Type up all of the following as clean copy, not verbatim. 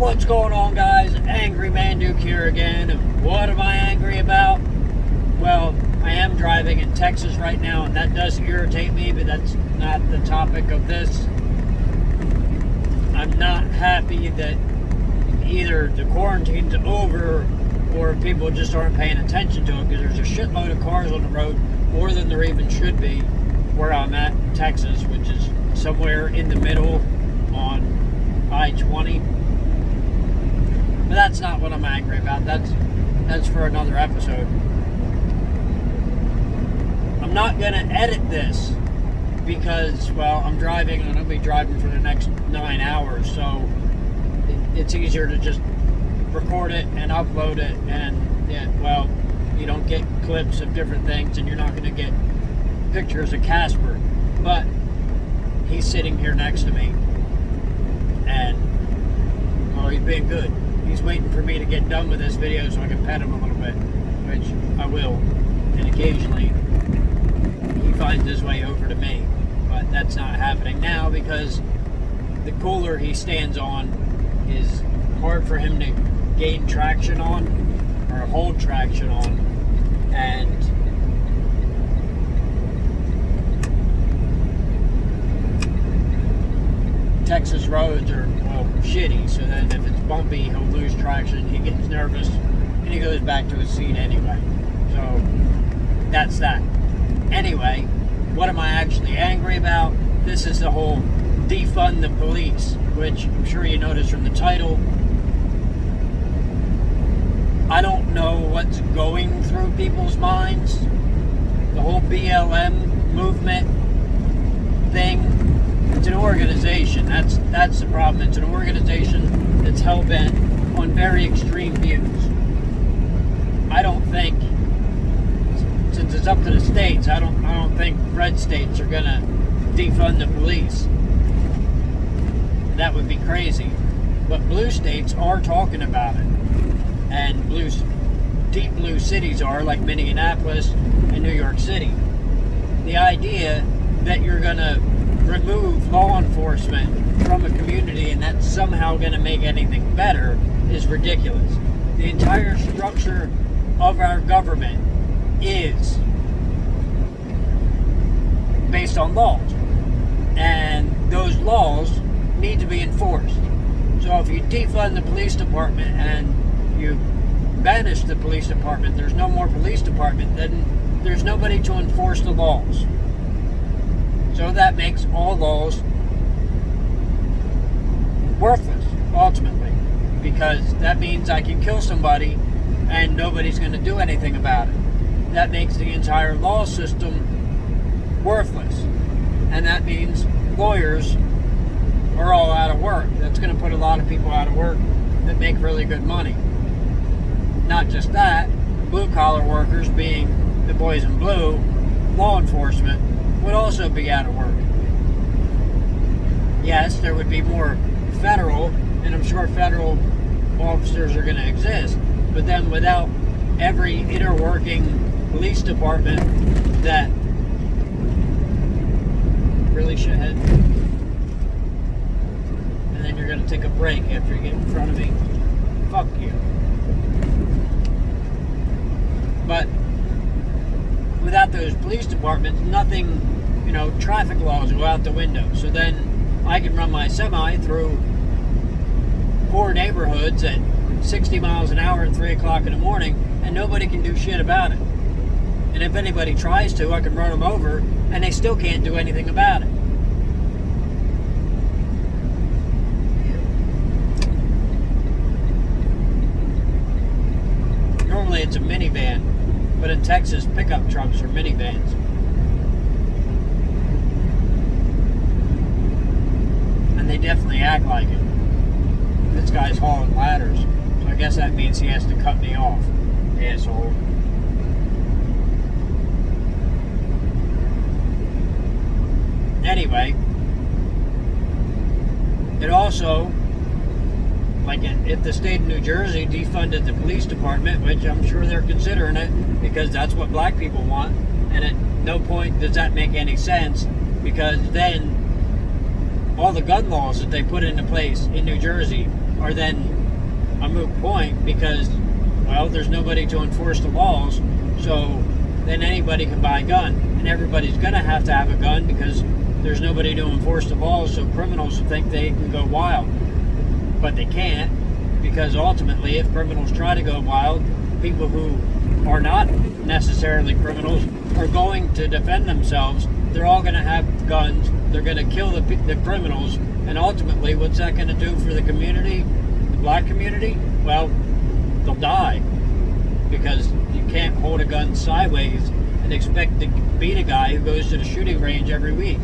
What's going on, guys? Angry Man Duke here again. And what am I angry about? Well, I am driving in Texas right now, and that does irritate me, but that's not the topic of this. I'm not happy that either the quarantine's over or people just aren't paying attention to it, because there's a shitload of cars on the road, more than there even should be, where I'm at, Texas, which is somewhere in the middle on I-20. But that's not what I'm angry about. That's for another episode. I'm not going to edit this because, well, I'm driving and I'm going to be driving for the next 9 hours, so it's easier to just record it and upload it, and yeah, well, you don't get clips of different things, and you're not going to get pictures of Casper, but he's sitting here next to me, and well, he's being good. He's waiting for me to get done with this video so I can pet him a little bit, which I will, and occasionally he finds his way over to me, but that's not happening now because the cooler he stands on is hard for him to gain traction on or hold traction on, and Texas roads are, well, shitty, so then if it's bumpy, he'll lose traction, he gets nervous, and he goes back to his seat anyway. So, that's that. Anyway, what am I actually angry about? This is the whole defund the police, which I'm sure you noticed from the title. I don't know what's going through people's minds. The whole BLM movement thing. It's an organization. That's the problem. It's an organization that's hell-bent on very extreme views. I don't think, since it's up to the states, I don't think red states are gonna defund the police. That would be crazy. But blue states are talking about it, and deep blue cities are, like Minneapolis and New York City. The idea that you're gonna remove law enforcement from a community and that's somehow going to make anything better is ridiculous. The entire structure of our government is based on laws, and those laws need to be enforced. So if you defund the police department and you banish the police department, there's no more police department, then there's nobody to enforce the laws. So that makes all laws worthless, ultimately, because that means I can kill somebody and nobody's going to do anything about it. That makes the entire law system worthless, and that means lawyers are all out of work. That's going to put a lot of people out of work that make really good money. Not just that, blue-collar workers, being the boys in blue, law enforcement, would also be out of work. Yes, there would be more federal, and I'm sure federal officers are going to exist, but then without every inner working police department that really shithead, and then you're going to take a break after you get in front of me. Fuck you. But without those police departments, nothing, traffic laws go out the window. So then I can run my semi through poor neighborhoods at 60 miles an hour at 3 o'clock in the morning, and nobody can do shit about it. And if anybody tries to, I can run them over, and they still can't do anything about it. Normally it's a minivan, but in Texas, pickup trucks are minivans. And they definitely act like it. This guy's hauling ladders, so I guess that means he has to cut me off. Asshole. Anyway, it also, like if the state of New Jersey defunded the police department, which I'm sure they're considering it because that's what black people want, and at no point does that make any sense, because then all the gun laws that they put into place in New Jersey are then a moot point because, well, there's nobody to enforce the laws, so then anybody can buy a gun, and everybody's going to have a gun because there's nobody to enforce the laws, so criminals think they can go wild. But they can't, because ultimately, if criminals try to go wild, people who are not necessarily criminals are going to defend themselves. They're all going to have guns. They're going to kill the criminals. And ultimately, what's that going to do for the community, the black community? Well, they'll die. Because you can't hold a gun sideways and expect to beat a guy who goes to the shooting range every week.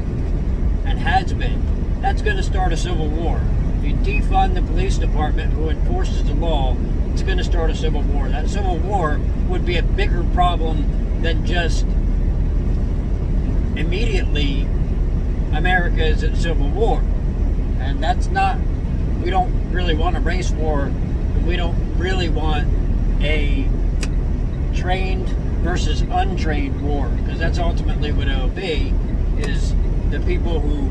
And has been. That's going to start a civil war. If you defund the police department who enforces the law, it's going to start a civil war. That civil war would be a bigger problem than just immediately America is at civil war. And that's not, we don't really want a race war, and we don't really want a trained versus untrained war, because that's ultimately what it'll be, is the people who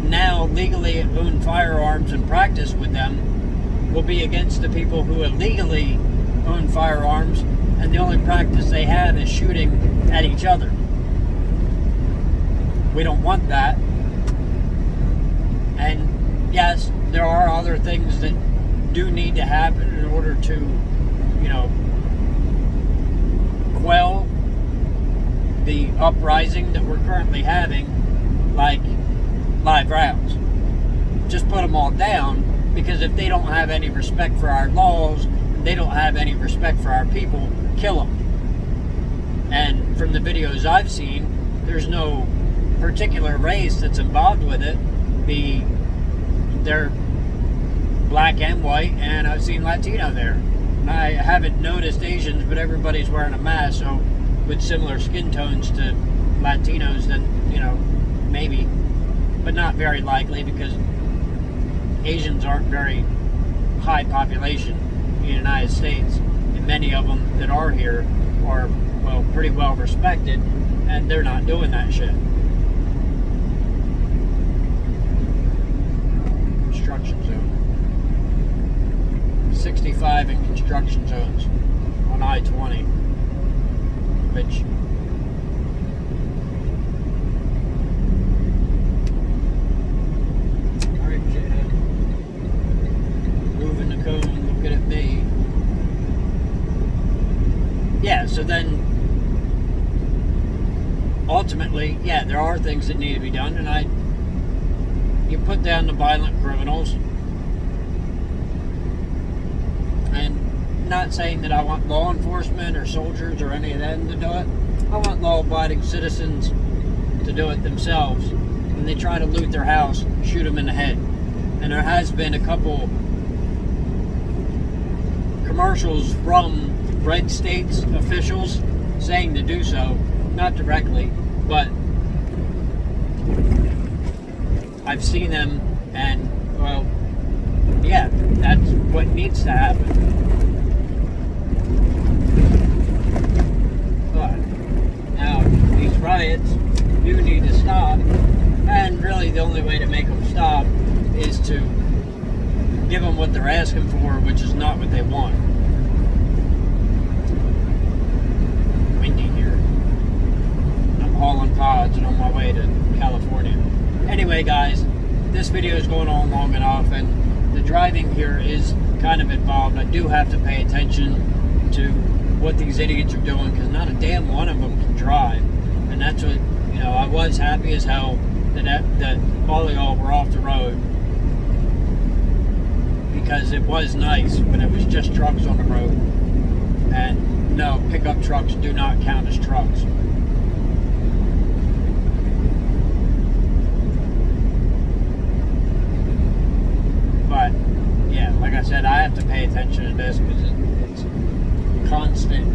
now legally own firearms and practice with them will be against the people who illegally own firearms, and the only practice they have is shooting at each other. We don't want that. And yes, there are other things that do need to happen in order to, quell the uprising that we're currently having, like live rounds. Just put them all down, because if they don't have any respect for our laws, they don't have any respect for our people, kill them. And from the videos I've seen, there's no particular race that's involved with it. They're black and white, and I've seen Latino there. I haven't noticed Asians, but everybody's wearing a mask, so with similar skin tones to Latinos, then, maybe, but not very likely, because Asians aren't very high population in the United States, and many of them that are here are, well, pretty well respected, and they're not doing that shit. Construction zone. 65 in construction zones on I-20, which alright, shithead. Moving the cone, looking at me. Yeah, so then ultimately, yeah, there are things that need to be done, and you put down the violent criminals. And not saying that I want law enforcement or soldiers or any of them to do it. I want law-abiding citizens to do it themselves. When they try to loot their house, shoot them in the head. And there has been a couple commercials from red states officials saying to do so. Not directly, but I've seen them, and, well, yeah, that's what needs to happen. But now these riots do need to stop, and really the only way to make them stop is to give them what they're asking for, which is not what they want. Windy here. I'm hauling pods and on my way to California. Anyway, guys, this video is going on long enough, and the driving here is kind of involved. I do have to pay attention to what these idiots are doing, because not a damn one of them can drive. And that's what, I was happy as hell that all of y'all were off the road, because it was nice when it was just trucks on the road. And no, pickup trucks do not count as trucks. But, yeah, like I said, I have to pay attention to this, because it's constant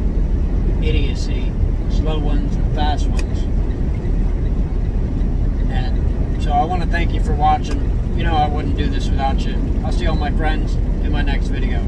idiocy, slow ones and fast ones. And so I want to thank you for watching. I wouldn't do this without you. I'll see all my friends in my next video.